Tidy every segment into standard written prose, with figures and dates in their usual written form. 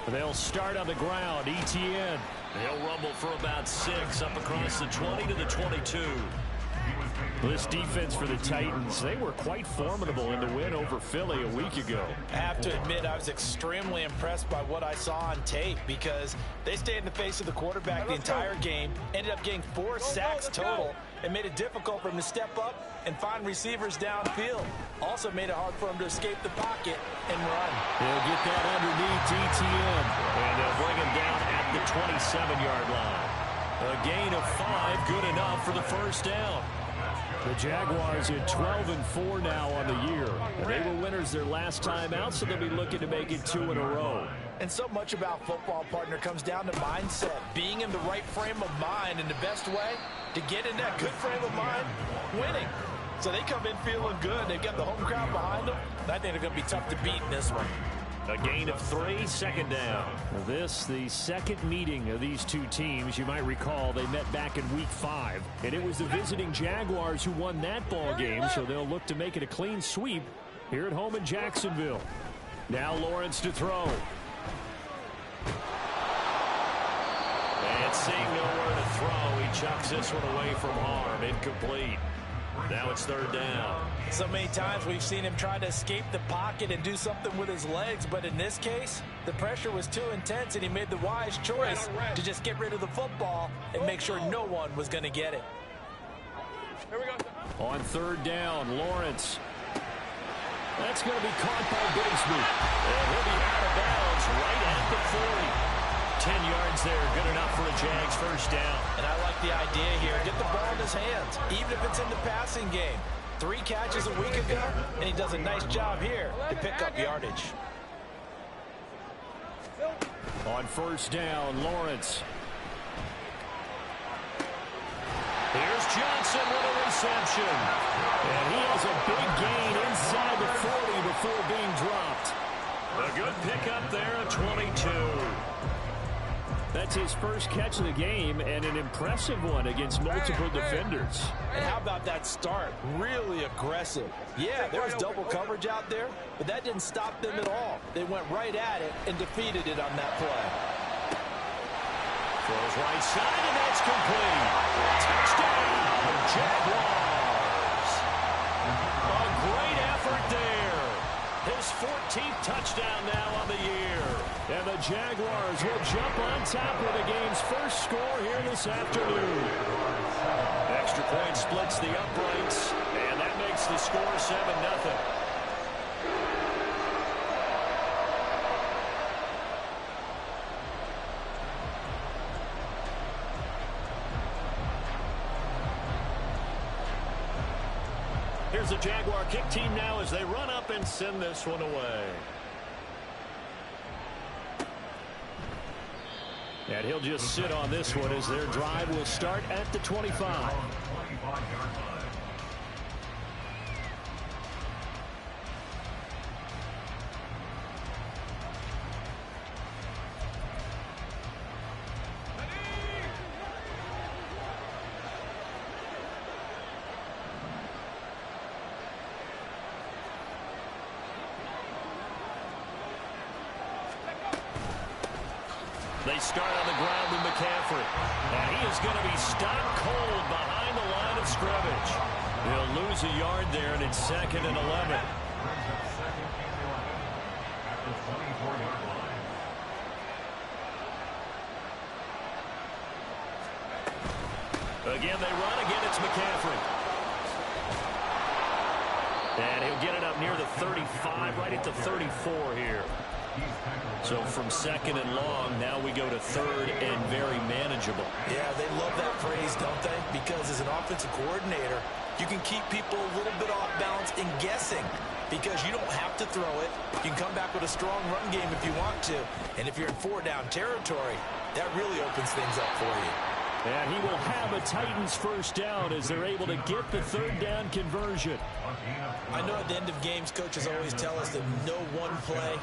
They'll start on the ground. Etienne. He'll rumble for about 6 up across the 20 to the 22. This defense for the Titans, they were quite formidable in the win over Philly a week ago. I have to admit, I was extremely impressed by what I saw on tape because they stayed in the face of the quarterback the entire game, ended up getting 4 sacks total, and made it difficult for him to step up and find receivers downfield. Also made it hard for him to escape the pocket and run. They'll get that underneath Etienne, and they'll bring him down at the 27-yard line. A gain of 5, good enough for the first down. The Jaguars at 12-4 now on the year. And they were winners their last time out, so they'll be looking to make it 2 in a row. And so much about football, partner, comes down to mindset. Being in the right frame of mind, and the best way to get in that good frame of mind, winning. So they come in feeling good. They've got the home crowd behind them. And I think they're going to be tough to beat in this one. A gain of 3, second down. This, the second meeting of these two teams. You might recall they met back in week 5. And it was the visiting Jaguars who won that ball game, so they'll look to make it a clean sweep here at home in Jacksonville. Now Lawrence to throw. And seeing nowhere to throw, he chucks this one away from harm. Incomplete. Now it's third down. So many times we've seen him try to escape the pocket and do something with his legs, but in this case, the pressure was too intense and he made the wise choice to just get rid of the football and make sure no one was going to get it. Here we go. On third down, Lawrence. That's going to be caught by Bigsby. And he'll be out of bounds right at the 40. 10 yards there, good enough for a Jags first down. And I like the idea here. Get the ball in his hands, even if it's in the passing game. 3 catches a week ago, and he does a nice job here to pick up yardage. On first down, Lawrence. Here's Johnson with a reception. And he has a big gain inside the 40 before being dropped. A good pickup there at 22. That's his first catch of the game, and an impressive one against multiple defenders. And how about that start? Really aggressive. Yeah, there was double coverage out there, but that didn't stop them at all. They went right at it and defeated it on that play. Throws right side, and that's complete. Touchdown, Jaguars. A great effort there. His 14th touchdown now on the year. And the Jaguars will jump on top of the game's first score here this afternoon. Extra point splits the uprights, and that makes the score 7-0. Here's the Jaguar kick team now as they run up and send this one away. And he'll just sit on this one as their drive will start at the 25. They start on the ground with McCaffrey. And he is going to be stopped cold behind the line of scrimmage. He'll lose a yard there, and it's 2nd and 11. Again, they run. Again, it's McCaffrey. And he'll get it up near the 35, right at the 34 here. So from 2nd and long, now we go to 3rd and very manageable. Yeah, they love that phrase, don't they? Because as an offensive coordinator, you can keep people a little bit off balance and guessing because you don't have to throw it. You can come back with a strong run game if you want to. And if you're in 4-down territory, that really opens things up for you. And he will have a Titans first down as they're able to get the 3rd down conversion. I know at the end of games, coaches always tell us that no one play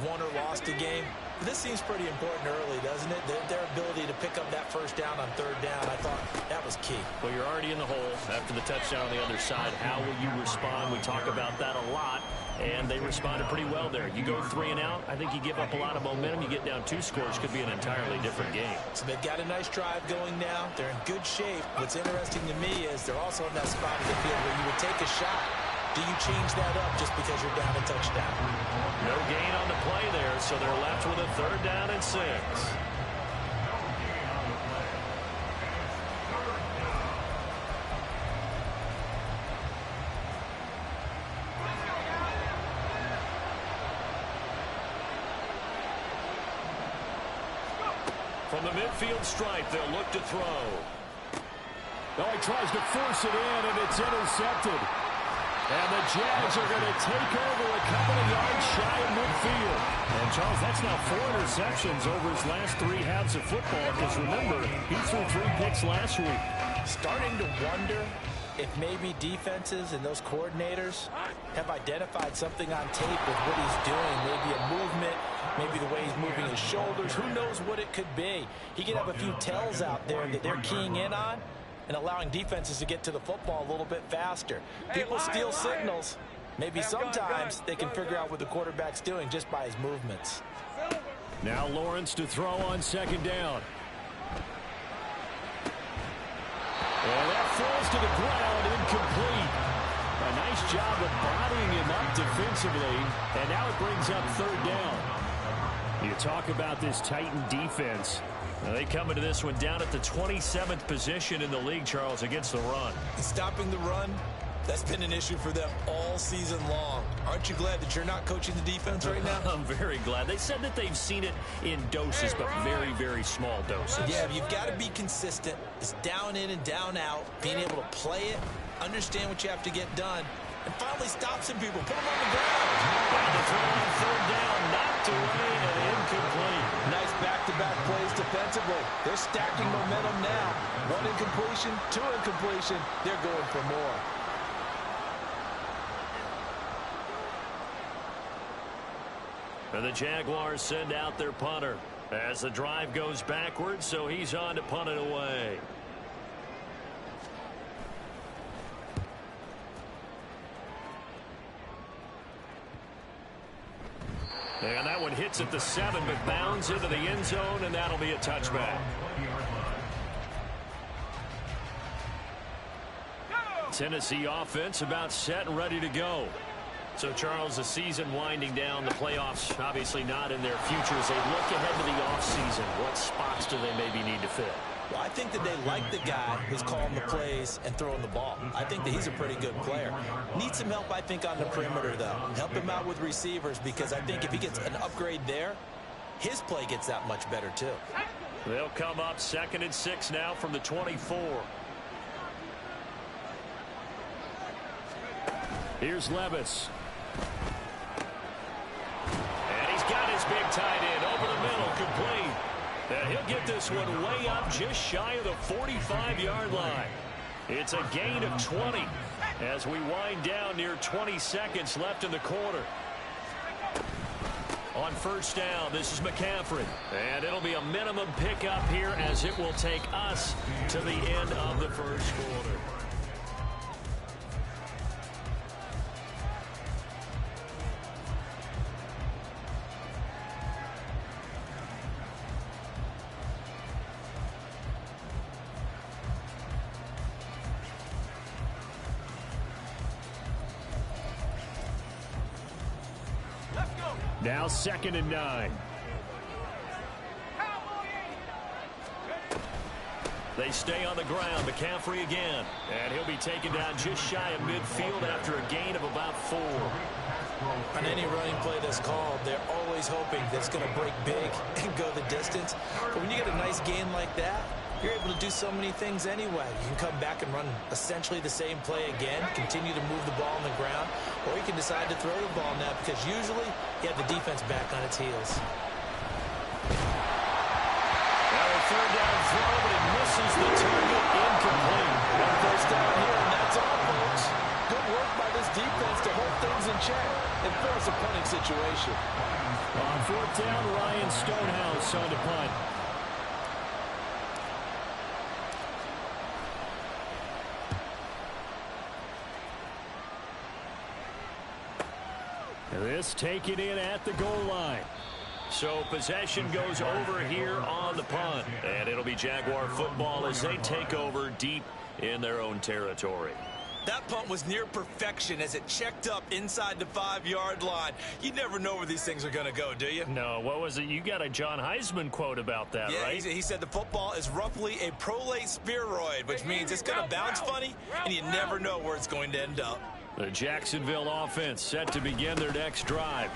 won or lost a game. But this seems pretty important early, doesn't it? Their ability to pick up that first down on 3rd down, I thought that was key. Well, you're already in the hole after the touchdown on the other side. How will you respond? We talk about that a lot. and they responded pretty well there. You go 3 and out, I think you give up a lot of momentum. You get down 2 scores, could be an entirely different game. So they've got a nice drive going now. They're in good shape. What's interesting to me is they're also in that spot of the field where you would take a shot. Do you change that up just because you're down a touchdown? No gain on the play there, so they're left with a 3rd down and 6. From the midfield stripe, they'll look to throw. Oh, he tries to force it in, and it's intercepted. And the Jags are going to take over a couple of yards shy of midfield. And, Charles, that's now 4 interceptions over his last 3 halves of football. Because, remember, he threw 3 picks last week. Starting to wonder if maybe defenses and those coordinators have identified something on tape with what he's doing. Maybe a movement, maybe the way he's moving his shoulders. Who knows what it could be? He could have a few tells out there that they're keying in on and allowing defenses to get to the football a little bit faster. People steal signals. Maybe sometimes they can figure out what the quarterback's doing just by his movements. Now Lawrence to throw on 2nd down. And that falls to the ground, incomplete. A nice job of bodying him up defensively, and now it brings up 3rd down. You talk about this Titan defense. They come into this one down at the 27th position in the league, Charles, against the run. Stopping the run, that's been an issue for them all season long. Aren't you glad that you're not coaching the defense right now? I'm very glad. They said that they've seen it in doses, but very, very small doses. Yeah, you've got to be consistent. It's down in and down out, being able to play it, understand what you have to get done, and finally stop some people, put them on the ground. Down the throw on 3rd down, knocked away and incomplete. Nice back-to-back plays defensively. They're stacking momentum now. 1 incompletion, 2 incompletion. They're going for more. And the Jaguars send out their punter as the drive goes backwards, so he's on to punt it away. And that one hits at the 7, but bounds into the end zone, and that'll be a touchback. Tennessee offense about set and ready to go. So, Charles, the season winding down, the playoffs obviously not in their future. As they look ahead to the offseason, what spots do they maybe need to fill? Well, I think that they like the guy who's calling the plays and throwing the ball. I think that he's a pretty good player. Needs some help, I think, on the perimeter, though. Help him out with receivers, because I think if he gets an upgrade there, his play gets that much better, too. They'll come up 2nd and 6 now from the 24. Here's Levis. And he's got his big tight end over the middle, complete. And he'll get this one way up just shy of the 45-yard line. It's a gain of 20 as we wind down near 20 seconds left in the quarter. On 1st down, this is McCaffrey. And it'll be a minimum pickup here as it will take us to the end of the 1st quarter. Now 2nd and 9. They stay on the ground. McCaffrey again. And he'll be taken down just shy of midfield after a gain of about 4. On any running play that's called, they're always hoping that it's going to break big and go the distance. But when you get a nice gain like that, you're able to do so many things anyway. You can come back and run essentially the same play again, continue to move the ball on the ground, or you can decide to throw the ball now because usually you have the defense back on its heels. Now a 3rd down throw, but it misses the target, incomplete. One 1st down here, and that's all, folks. Good work by this defense to hold things in check and force a punting situation. On 4th down, Ryan Stonehouse on to punt. This taken in at the goal line. So possession goes over here on the punt. And it'll be Jaguar football as they take over deep in their own territory. That punt was near perfection as it checked up inside the 5-yard line. You never know where these things are going to go, do you? No, what was it? You got a John Heisman quote about that, yeah, right? He said the football is roughly a prolate spheroid, which means it's going to bounce funny, and you never know where it's going to end up. The Jacksonville offense set to begin their next drive.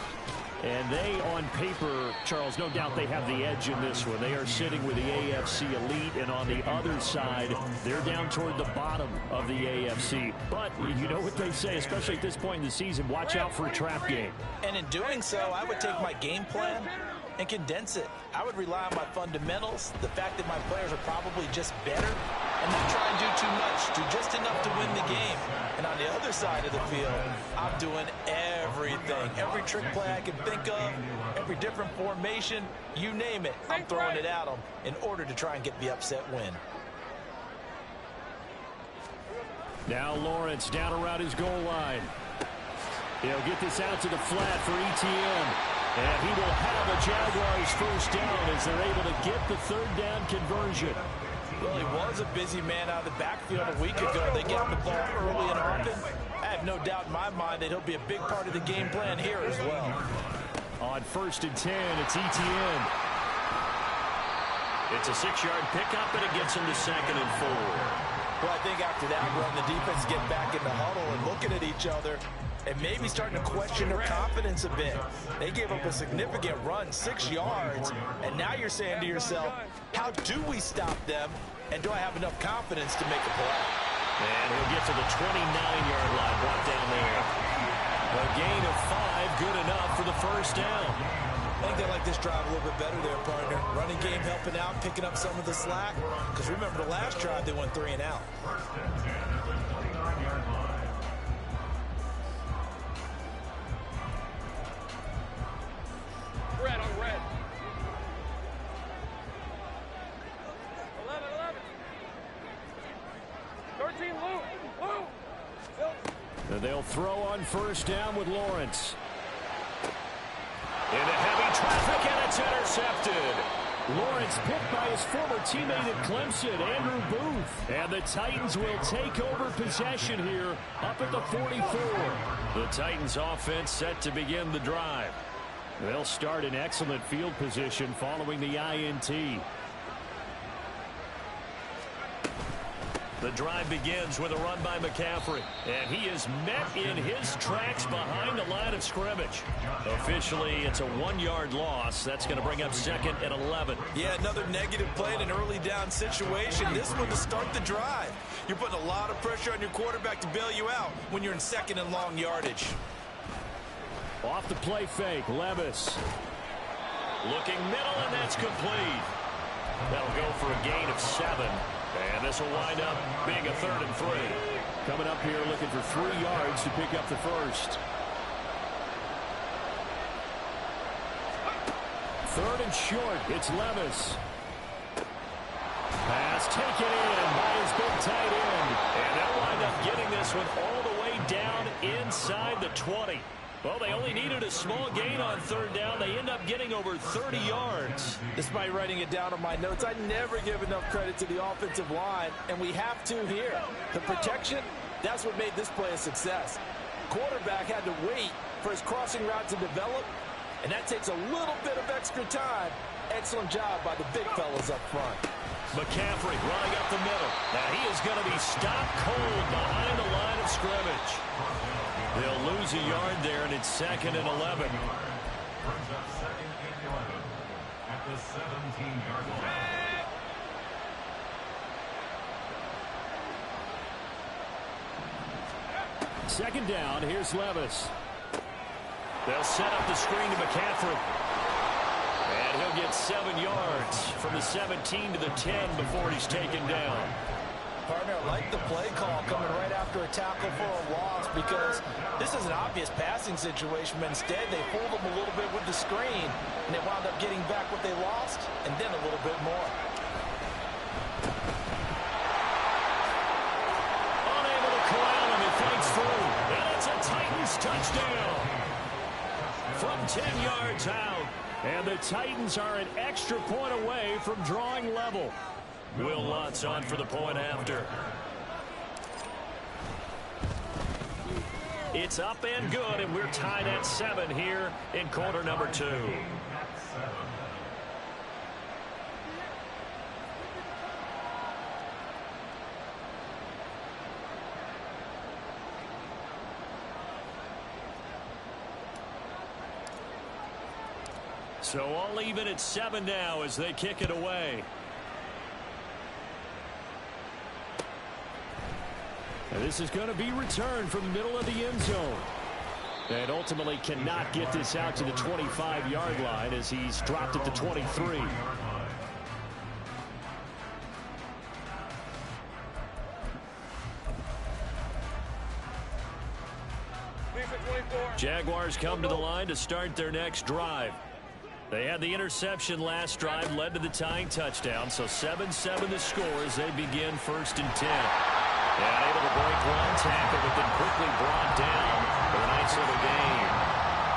And they, on paper, Charles, no doubt they have the edge in this one. They are sitting with the AFC elite, and on the other side, they're down toward the bottom of the AFC. But you know what they say, especially at this point in the season, watch out for a trap game. And in doing so, I would take my game plan and condense it. I would rely on my fundamentals, the fact that my players are probably just better, and not try and do too much, do just enough to win the game. And on the other side of the field, I'm doing everything. Every trick play I can think of, every different formation, you name it, I'm throwing it at them in order to try and get the upset win. Now Lawrence down around his goal line. He'll get this out to the flat for ETN. And he will have a Jaguars first down as they're able to get the third down conversion. Well, he was a busy man out of the backfield a week ago. They get him the ball early and often. I have no doubt in my mind that he'll be a big part of the game plan here as well. On 1st and 10, it's ETN. It's a 6-yard pickup, and it gets him to 2nd and 4. Well, I think after that run, the defense get back in the huddle and looking at each other and maybe starting to question their confidence a bit. They gave up a significant run, 6 yards, and now you're saying to yourself, how do we stop them, and do I have enough confidence to make a play? And he'll get to the 29-yard line, brought down there. A gain of 5, good enough for the first down. I think they like this drive a little bit better there, partner. Running game helping out, picking up some of the slack, because remember the last drive they went 3 and out. Red on red. 11. 13, Lou. And they'll throw on first down with Lawrence. Into heavy traffic, and it's intercepted. Lawrence picked by his former teammate at Clemson, Andrew Booth. And the Titans will take over possession here up at the 44. The Titans offense set to begin the drive. They'll start in excellent field position following the INT. The drive begins with a run by McCaffrey, and he is met in his tracks behind the line of scrimmage. Officially, it's a 1-yard loss. That's going to bring up 2nd and 11. Yeah, another negative play in an early down situation. This one to start the drive. You're putting a lot of pressure on your quarterback to bail you out when you're in 2nd and long yardage. Off the play fake, Levis. Looking middle, and that's complete. That'll go for a gain of 7. And this will wind up being a 3rd and 3. Coming up here looking for 3 yards to pick up the first. 3rd and short, it's Levis. Pass taken in by his big tight end. And they'll wind up getting this one all the way down inside the 20. Well, they only needed a small gain on 3rd down. They end up getting over 30 yards. Despite writing it down on my notes, I never give enough credit to the offensive line, and we have to here. The protection, that's what made this play a success. Quarterback had to wait for his crossing route to develop, and that takes a little bit of extra time. Excellent job by the big fellas up front. McCaffrey running up the middle. Now he is going to be stopped cold behind the line of scrimmage. They'll lose a yard there, and it's 2nd and 11. Second down, here's Levis. They'll set up the screen to McCaffrey. And he'll get 7 yards from the 17 to the 10 before he's taken down. Partner, I like the play call coming right after a tackle for a loss because this is an obvious passing situation, but instead they fooled them a little bit with the screen, and they wound up getting back what they lost and then a little bit more. Unable to corral him, he fights through, and it's a Titans touchdown. from 10 yards out. And the Titans are an extra point away from drawing level. Will Lutz on for the point after. It's up and good, and we're tied at 7 here in quarter number 2. So all even at 7 now as they kick it away. And this is going to be returned from the middle of the end zone. And ultimately cannot get this out to the 25-yard line as he's dropped at the 23. Jaguars come to the line to start their next drive. They had the interception last drive, led to the tying touchdown. So 7-7 the score as they begin 1st and 10. And able to break one tackle, but then quickly brought down for a nice little gain.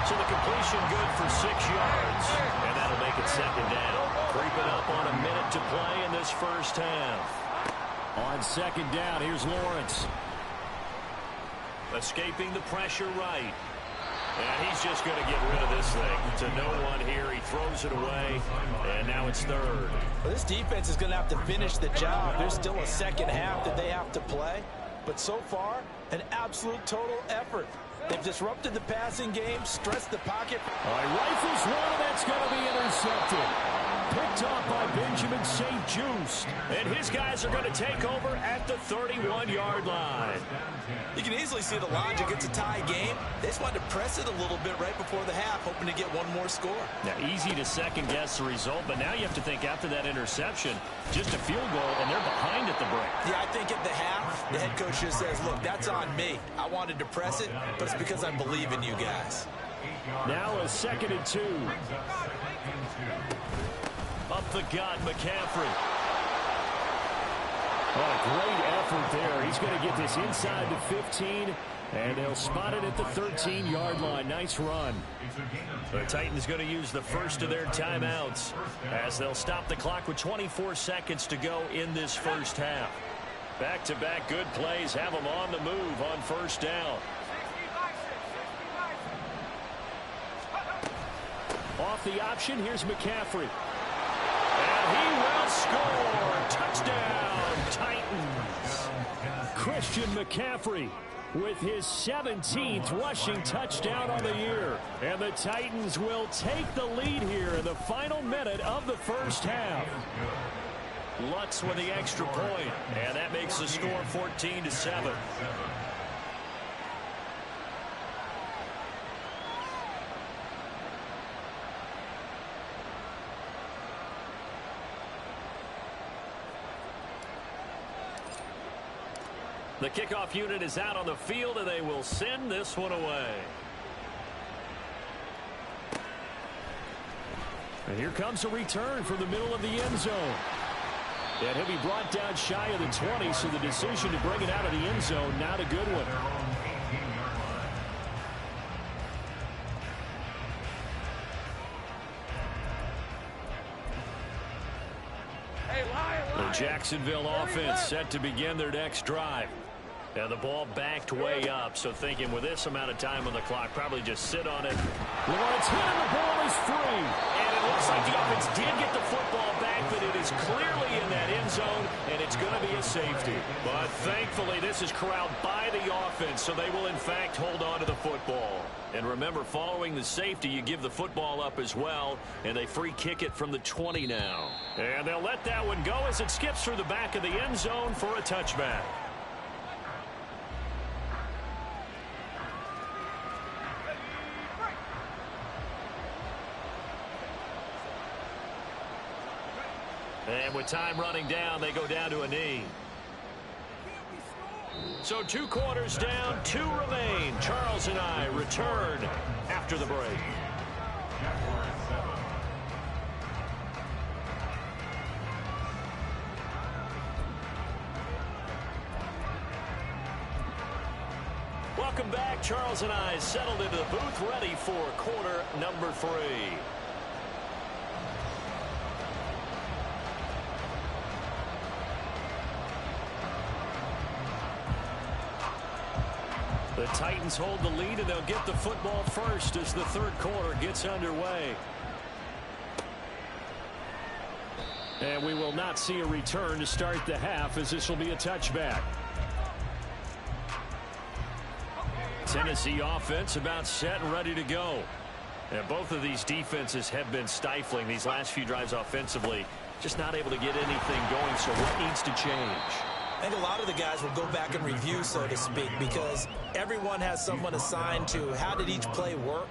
So the completion good for 6 yards. And that'll make it 2nd down. Creeping up on a minute to play in this first half. On 2nd down, here's Lawrence. Escaping the pressure right. And he's just going to get rid of this thing to no one here. He throws it away, and now it's 3rd. Well, this defense is going to have to finish the job. There's still a second half that they have to play. But so far, an absolute total effort. They've disrupted the passing game, stressed the pocket. All right, rifles one, and that's going to be intercepted. Picked off by Benjamin St-Juste. And his guys are going to take over at the 31-yard line. You can easily see the logic. It's a tie game. They just wanted to press it a little bit right before the half, hoping to get one more score. Now, easy to second-guess the result, but now you have to think after that interception, just a field goal, and they're behind at the break. Yeah, I think at the half, the head coach just says, look, that's on me. I wanted to press it, but it's because I believe in you guys. Now a 2nd and 2. Up the gut, McCaffrey. Oh, great effort there. He's going to get this inside the 15, and they'll spot it at the 13-yard line. Nice run. The Titans going to use the first of their timeouts as they'll stop the clock with 24 seconds to go in this first half. Back-to-back good plays have them on the move on 1st down. Off the option, here's McCaffrey. And he will score. Touchdown, Titans. Christian McCaffrey with his 17th rushing touchdown on the year. And the Titans will take the lead here in the final minute of the first half. Lutz with the extra point, and that makes the score 14-7. The kickoff unit is out on the field, and they will send this one away. And here comes a return from the middle of the end zone. And he'll be brought down shy of the 20, so the decision to bring it out of the end zone, not a good one. The Jacksonville offense set to begin their next drive. And the ball backed way up, so thinking with this amount of time on the clock, probably just sit on it. Lawrence hit and the ball is free. And it looks like the offense did get the football back, but it is clearly in that end zone, and it's going to be a safety. But thankfully, this is corralled by the offense, so they will, in fact, hold on to the football. And remember, following the safety, you give the football up as well, and they free kick it from the 20 now. And they'll let that one go as it skips through the back of the end zone for a touchback. And with time running down, they go down to a knee. So 2 quarters down, 2 remain. Charles and I return after the break. Welcome back. Charles and I settled into the booth, ready for quarter number 3. The Titans hold the lead, and they'll get the football first as the third quarter gets underway. And we will not see a return to start the half, as this will be a touchback. Tennessee offense about set and ready to go. And both of these defenses have been stifling these last few drives offensively. Just not able to get anything going, so what needs to change? I think a lot of the guys will go back and review, so to speak, because everyone has someone assigned to how did each play work.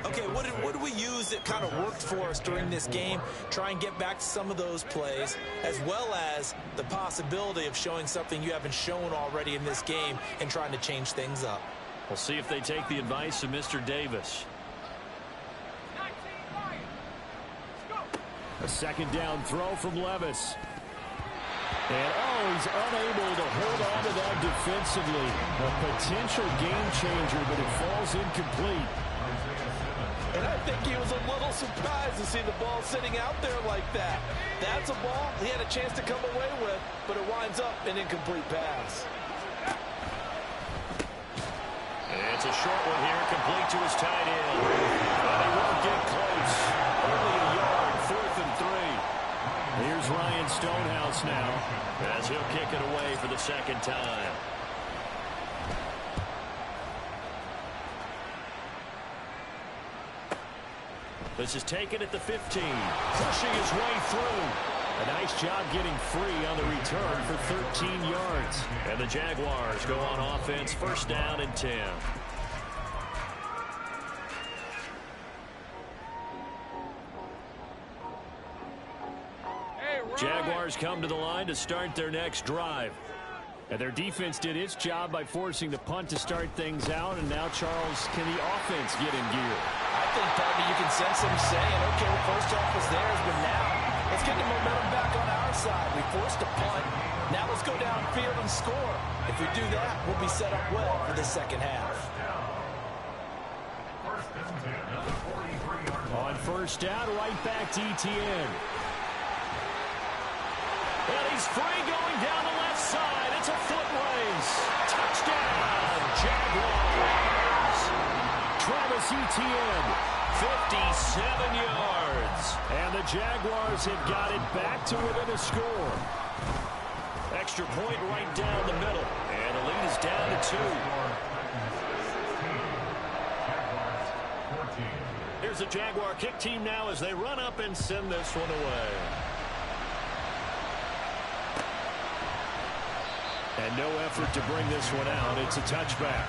Okay, what did we use that kind of worked for us during this game? Try and get back to some of those plays, as well as the possibility of showing something you haven't shown already in this game and trying to change things up. We'll see if they take the advice of Mr. Davis. A second down throw from Levis. And, he's unable to hold on to that defensively. A potential game changer, but it falls incomplete. And I think he was a little surprised to see the ball sitting out there like that. That's a ball he had a chance to come away with, but it winds up an incomplete pass. And it's a short one here, complete to his tight end. But he won't get close. Only a yard, 4th and 3. Here's Ryan Stonehouse now, as he'll kick it away for the second time. This is taken at the 15, pushing his way through. A nice job getting free on the return for 13 yards. And the Jaguars go on offense, first down and 10. Jaguars come to the line to start their next drive. And their defense did its job by forcing the punt to start things out. And now, Charles, can the offense get in gear? I think, partner, you can sense them saying, okay, the first half was theirs, but now let's get the momentum back on our side. We forced a punt. Now let's go downfield and score. If we do that, we'll be set up well for the second half. On first down, right back to Etienne. And he's free going down the left side. It's a foot race. Touchdown, Jaguars. Travis Etienne, 57 yards. and the Jaguars have got it back to within a score. Extra point right down the middle, and the lead is down to 2. Here's the Jaguar kick team now as they run up and send this one away. And no effort to bring this one out. It's a touchback.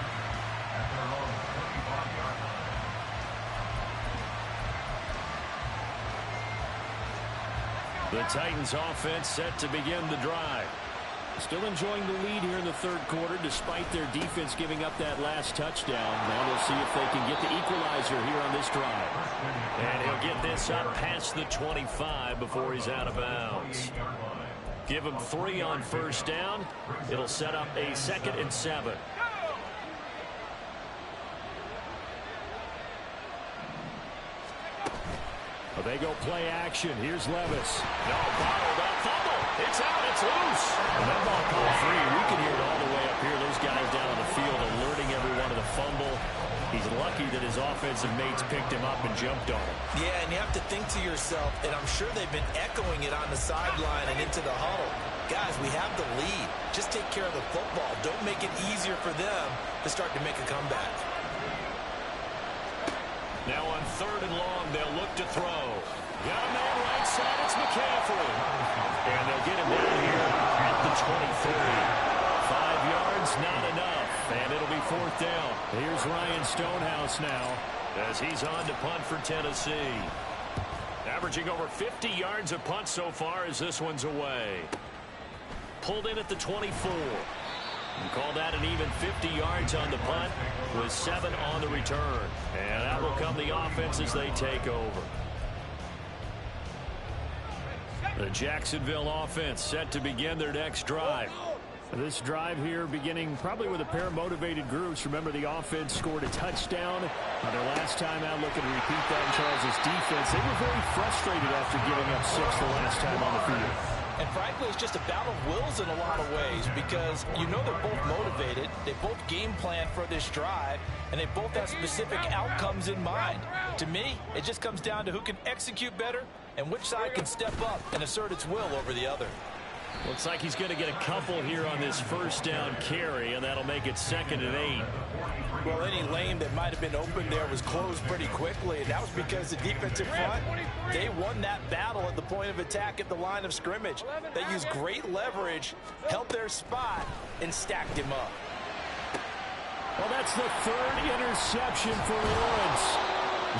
The Titans offense set to begin the drive. Still enjoying the lead here in the third quarter despite their defense giving up that last touchdown. Now we'll see if they can get the equalizer here on this drive. And he'll get this up past the 25 before he's out of bounds. Give him 3 on first down. It'll set up a 2nd and 7. Well, they go play action. Here's Levis. No, bottled up fumble. It's out. It's loose. And that ball called free. We can hear it all the way up here. Those guys down on the field alerting everyone to the fumble. He's lucky that his offensive mates picked him up and jumped on him. Yeah, and you have to think to yourself, and I'm sure they've been echoing it on the sideline and into the huddle. Guys, we have the lead. Just take care of the football. Don't make it easier for them to start to make a comeback. Now on 3rd and long, they'll look to throw. Got a man right side. It's McCaffrey. And they'll get him down here at the 23. 5 yards, not enough. And it'll be 4th down. Here's Ryan Stonehouse now, as he's on to punt for Tennessee. Averaging over 50 yards a punt so far as this one's away. Pulled in at the 24. And call that an even 50 yards on the punt with 7 on the return. And that will come the offense as they take over. The Jacksonville offense set to begin their next drive. This drive here beginning probably with a pair of motivated groups. Remember, the offense scored a touchdown on their last time out. Looking to repeat that in Charles' defense. They were very frustrated after giving up 6 the last time on the field. And frankly, it's just a battle of wills in a lot of ways because you know they're both motivated. They both game plan for this drive, and they both have specific outcomes in mind. To me, it just comes down to who can execute better and which side can step up and assert its will over the other. Looks like he's going to get a couple here on this first down carry, and that'll make it 2nd and 8. Well, any lane that might have been open there was closed pretty quickly, and that was because the defensive front, they won that battle at the point of attack at the line of scrimmage. They used great leverage, held their spot, and stacked him up. Well, that's the 3rd interception for Lawrence.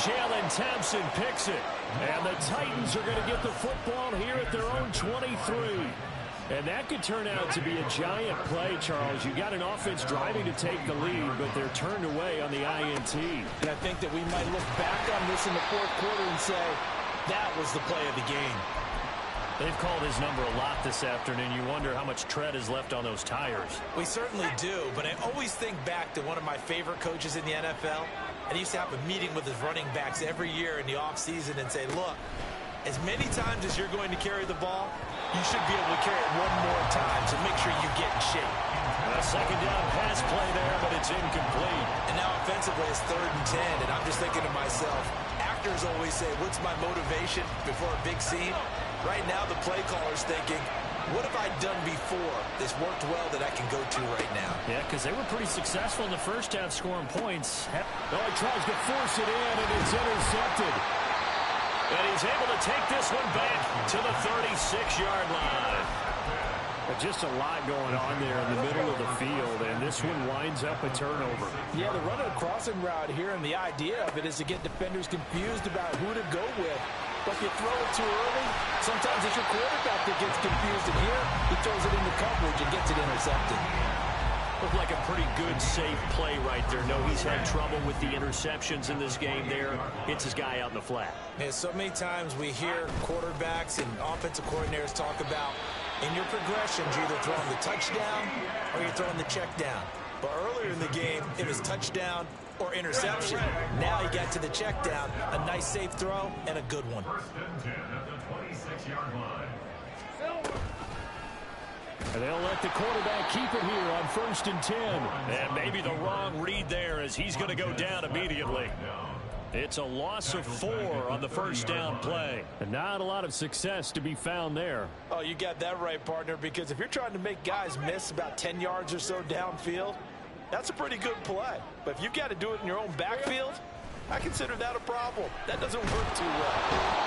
Jalen Thompson picks it, and the Titans are going to get the football here at their own 23. And that could turn out to be a giant play, Charles. You got an offense driving to take the lead, but they're turned away on the INT. And I think that we might look back on this in the 4th quarter and say, that was the play of the game. They've called his number a lot this afternoon. You wonder how much tread is left on those tires. We certainly do, but I always think back to one of my favorite coaches in the NFL. And he used to have a meeting with his running backs every year in the offseason and say, look, as many times as you're going to carry the ball, you should be able to carry it one more time, so make sure you get in shape. A 2nd down pass play there, but it's incomplete. And now offensively it's 3rd and 10, and I'm just thinking to myself, actors always say, what's my motivation before a big scene? Right now the play caller's thinking, what have I done before that's worked well that I can go to right now? Yeah, because they were pretty successful in the first half scoring points. Oh, he tries to force it in, and it's intercepted. And he's able to take this one back to the 36-yard line. Just a lot going on there in the middle of the field, and this one winds up a turnover. Yeah, the run of the crossing route here, and the idea of it is to get defenders confused about who to go with. But if you throw it too early, sometimes it's your quarterback that gets confused. And here, he throws it into coverage and gets it intercepted. Looked like a pretty good, safe play right there. No, he's had trouble with the interceptions in this game there. Hits his guy out in the flat. And so many times we hear quarterbacks and offensive coordinators talk about in your progressions, you're either throwing the touchdown or you're throwing the check down. But earlier in the game, it was touchdown or interception. Now he got to the check down, a nice safe throw, and a good one. And they'll let the quarterback keep it here on 1st and 10. And maybe the wrong read there as he's going to go down immediately. It's a loss of 4 on the first down play. And not a lot of success to be found there. Oh, you got that right, partner, because if you're trying to make guys miss about 10 yards or so downfield, that's a pretty good play. But if you've got to do it in your own backfield, I consider that a problem. That doesn't work too well.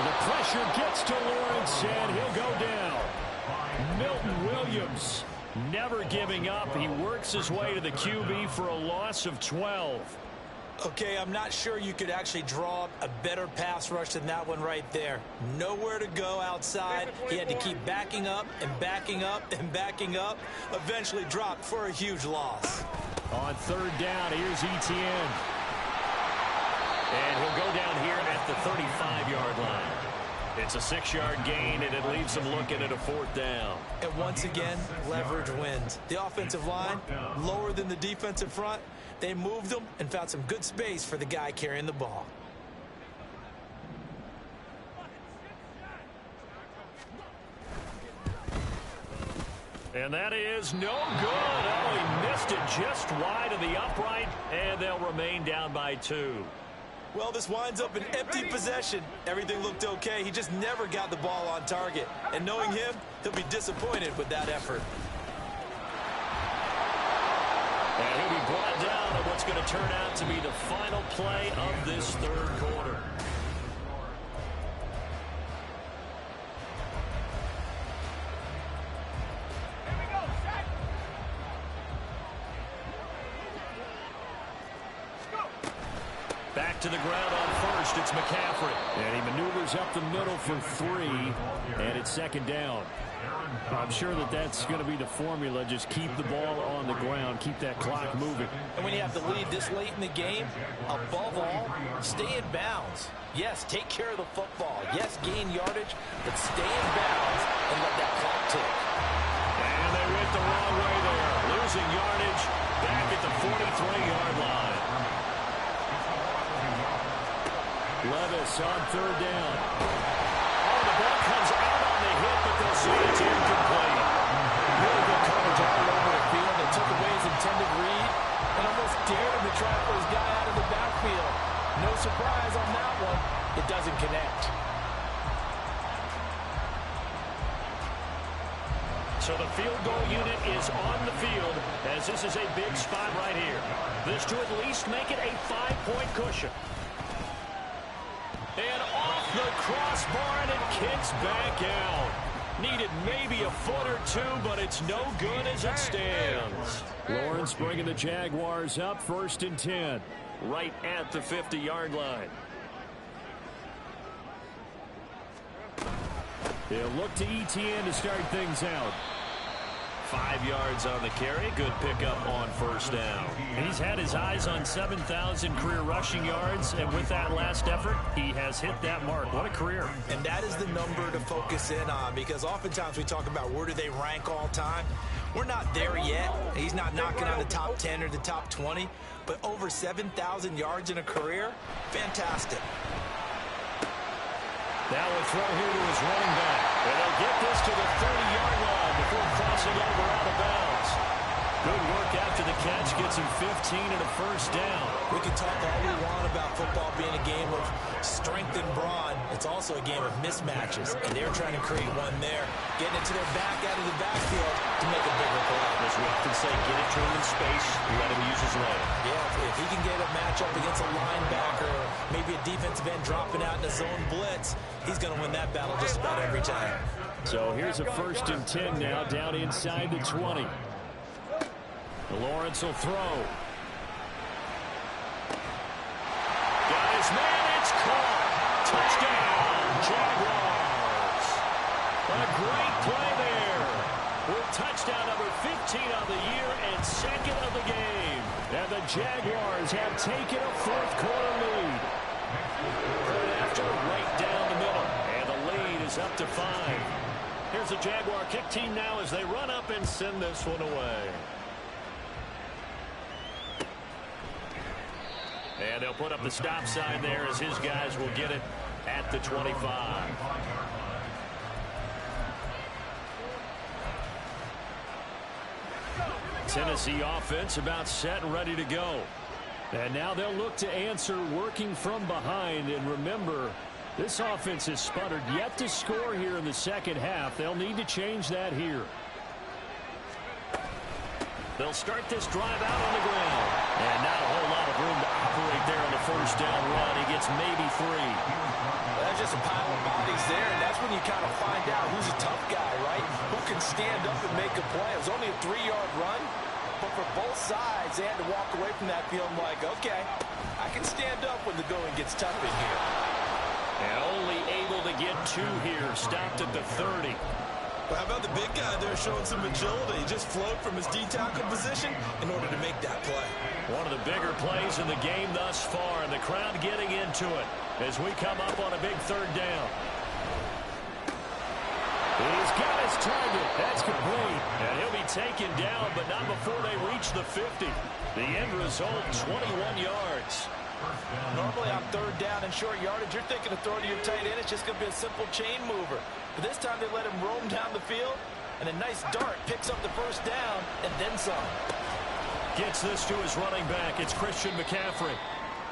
The pressure gets to Lawrence, and he'll go down. Milton Williams never giving up. He works his way to the QB for a loss of 12. Okay, I'm not sure you could actually draw up a better pass rush than that one right there. Nowhere to go outside. He had to keep backing up and backing up and backing up. Eventually dropped for a huge loss. On 3rd down, here's Etienne. And he'll go down here at the 35-yard line. It's a 6-yard gain, and it leaves him looking at a 4th down. And once again, leverage wins. The offensive line, lower than the defensive front. They moved them and found some good space for the guy carrying the ball. And that is no good. Oh, he missed it just wide of the upright, and they'll remain down by 2. Well, this winds up an empty possession. Everything looked okay. He just never got the ball on target. And knowing him, he'll be disappointed with that effort. And he'll be brought down on what's going to turn out to be the final play of this 3rd quarter. Back to the ground on 1st. It's McCaffrey. And he maneuvers up the middle for 3. And it's 2nd down. I'm sure that that's going to be the formula. Just keep the ball on the ground. Keep that clock moving. And when you have the lead this late in the game, above all, stay in bounds. Yes, take care of the football. Yes, gain yardage, but stay in bounds and let that clock tick. And they went the wrong way there. losing yardage back at the 43-yard line. Levis on third down. Oh, the ball comes out on the hit, but they'll say it's incomplete. Really good coverage all over the field. They took away his intended read and almost dared him to try to put his guy out of the backfield. No surprise on that one. It doesn't connect. So the field goal unit is on the field as this is a big spot right here. This to at least make it a 5-point cushion. And off the crossbar, and it kicks back out. Needed maybe a foot or two, but it's no good as it stands. Lawrence bringing the Jaguars up 1st and 10. Right at the 50-yard line. They'll look to ETN to start things out. 5 yards on the carry. Good pickup on first down. He's had his eyes on 7,000 career rushing yards, and with that last effort, he has hit that mark. What a career. And that is the number to focus in on, because oftentimes we talk about where do they rank all time. We're not there yet. He's not knocking on the top 10 or the top 20, but over 7,000 yards in a career, fantastic. Now a throw here to his running back. And they'll get this to the 30-yard line before crossing over out of bounds. Good work after the catch. Gets him 15 and a first down. We can talk all we want about football being a game of strength and brawn. It's also a game of mismatches, and they're trying to create one there, getting it to their back out of the backfield to make a bigger play. As we often say, get it to him in space, let him use his leg. Yeah, if he can get a matchup against a linebacker or maybe a defensive end dropping out in a zone blitz, he's going to win that battle just about every time. So here's a 1st and 10 now, down inside the 20. Lawrence will throw. Got his man, it's caught. Touchdown, Jaguars. A great play there. With touchdown number 15 on the year and 2nd of the game. And the Jaguars have taken a 4th quarter lead. Right after, right down the middle. And the lead is up to 5. Here's the Jaguar kick team now as they run up and send this one away. And they'll put up the stop sign there as his guys will get it at the 25. Tennessee offense about set and ready to go. And now they'll look to answer working from behind. And remember, this offense has sputtered yet to score here in the second half. They'll need to change that here. They'll start this drive out on the ground. And not a whole lot of room to operate there on the first down run. He gets maybe 3. That's just a pile of bodies there, and that's when you kind of find out who's a tough guy, right? Who can stand up and make a play. It was only a 3-yard run, but for both sides, they had to walk away from that field like, okay, I can stand up when the going gets tough in here. And only able to get 2 here. Stopped at the 30. But how about the big guy there showing some agility? He just flowed from his D-tackle position in order to make that play. One of the bigger plays in the game thus far, and the crowd getting into it as we come up on a big 3rd down. He's got his target. That's complete. And he'll be taken down, but not before they reach the 50. The end result, 21 yards. Normally on 3rd down and short yardage, you're thinking of throwing to your tight end. It's just going to be a simple chain mover. But this time they let him roam down the field, and a nice dart picks up the first down and then some. Gets this to his running back. It's Christian McCaffrey.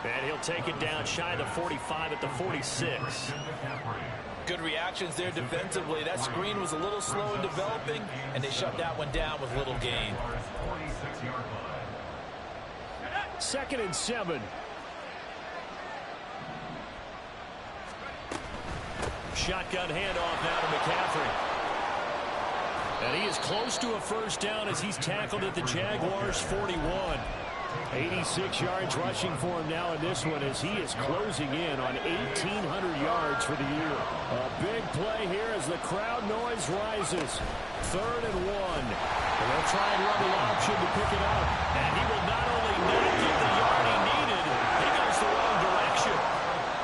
And he'll take it down shy of the 45 at the 46. Good reactions there defensively. That screen was a little slow in developing, and they shut that one down with little gain. 2nd and 7. Shotgun handoff now to McCaffrey. And he is close to a first down as he's tackled at the Jaguars' 41. 86 yards rushing for him now in this one as he is closing in on 1,800 yards for the year. A big play here as the crowd noise rises. 3rd and 1. And they'll try and run the option to pick it up. And he will not only not get the yard he needed, he goes the wrong direction.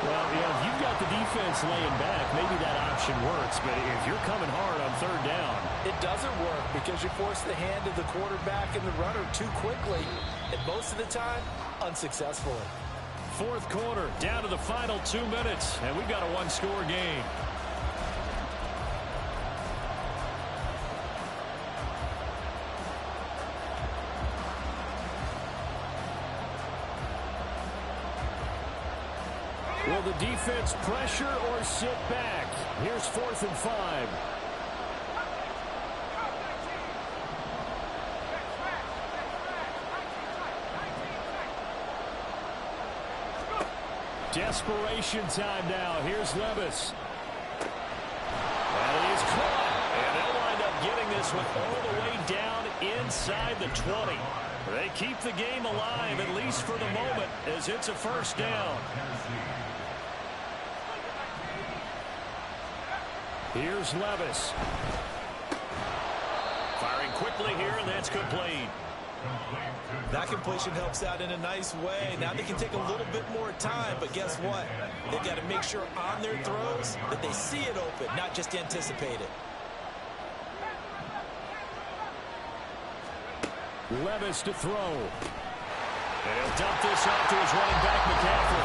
Well, if you've got the defense laying back, maybe that option works. But if you're coming hard on 3rd down, It doesn't work because you force the hand of the quarterback and the runner too quickly, and most of the time, unsuccessfully. Fourth quarter, down to the final 2 minutes, and we've got a one-score game. Will the defense pressure or sit back? Here's 4th and 5. Desperation time now. Here's Levis. And it is caught. And they'll wind up getting this one all the way down inside the 20. They keep the game alive, at least for the moment, as it's a first down. Here's Levis. Firing quickly here, and that's complete. That completion helps out in a nice way. Now they can take a little bit more time, but guess what? They've got to make sure on their throws that they see it open, not just anticipate it. Levis to throw. And he'll dump this off to his running back, McCaffrey.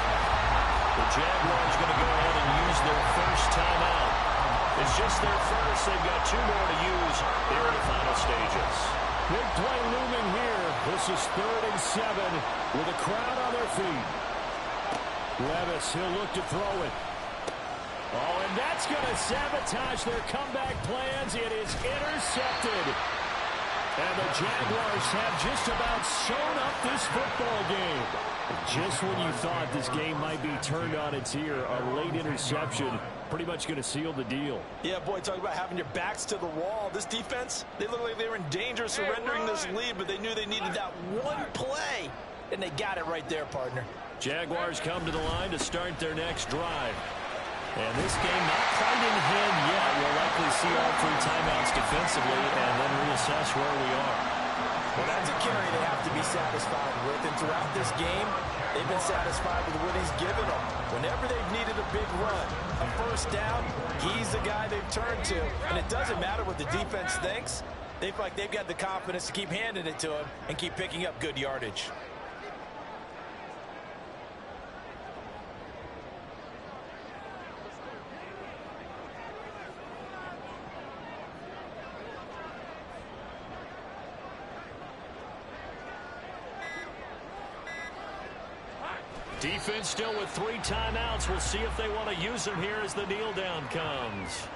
The Jaguars going to go ahead and use their first timeout. It's just their first. They've got 2 more to use here in the final stages. Big play looming here. This is 3rd and 7 with a crowd on their feet. Levis, he'll look to throw it. Oh, and that's going to sabotage their comeback plans. It is intercepted. And the Jaguars have just about sewn up this football game. Just when you thought this game might be turned on its ear, a late interception pretty much going to seal the deal. Yeah, boy, talk about having your backs to the wall. This defense, they look like they were in danger of surrendering this lead, but they knew they needed that one play, and they got it right there, partner. Jaguars come to the line to start their next drive. And this game not quite in hand yet. We'll likely see all 3 timeouts defensively and then reassess where we are. Well, that's a carry they have to be satisfied with. And throughout this game, they've been satisfied with what he's given them. Whenever they've needed a big run, a first down, he's the guy they've turned to. And it doesn't matter what the defense thinks. They feel like they've got the confidence to keep handing it to him and keep picking up good yardage. Defense still with 3 timeouts. We'll see if they want to use them here as the kneel down comes.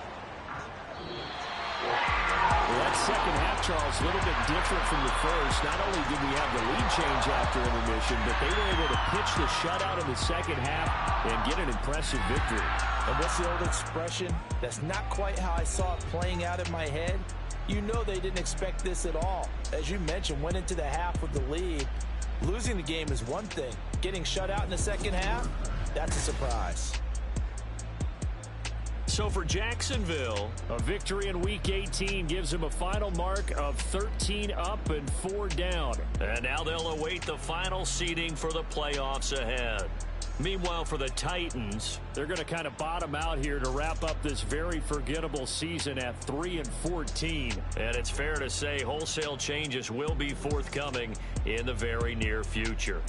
Well, that second half, Charles, a little bit different from the first. Not only did we have the lead change after intermission, but they were able to pitch the shutout in the second half and get an impressive victory. And what's the old expression? That's not quite how I saw it playing out in my head. You know they didn't expect this at all. As you mentioned, went into the half with the lead. Losing the game is one thing. Getting shut out in the second half, that's a surprise. So for Jacksonville, a victory in Week 18 gives them a final mark of 13 up and 4 down. And now they'll await the final seeding for the playoffs ahead. Meanwhile, for the Titans, they're going to kind of bottom out here to wrap up this very forgettable season at 3-14. And it's fair to say wholesale changes will be forthcoming in the very near future.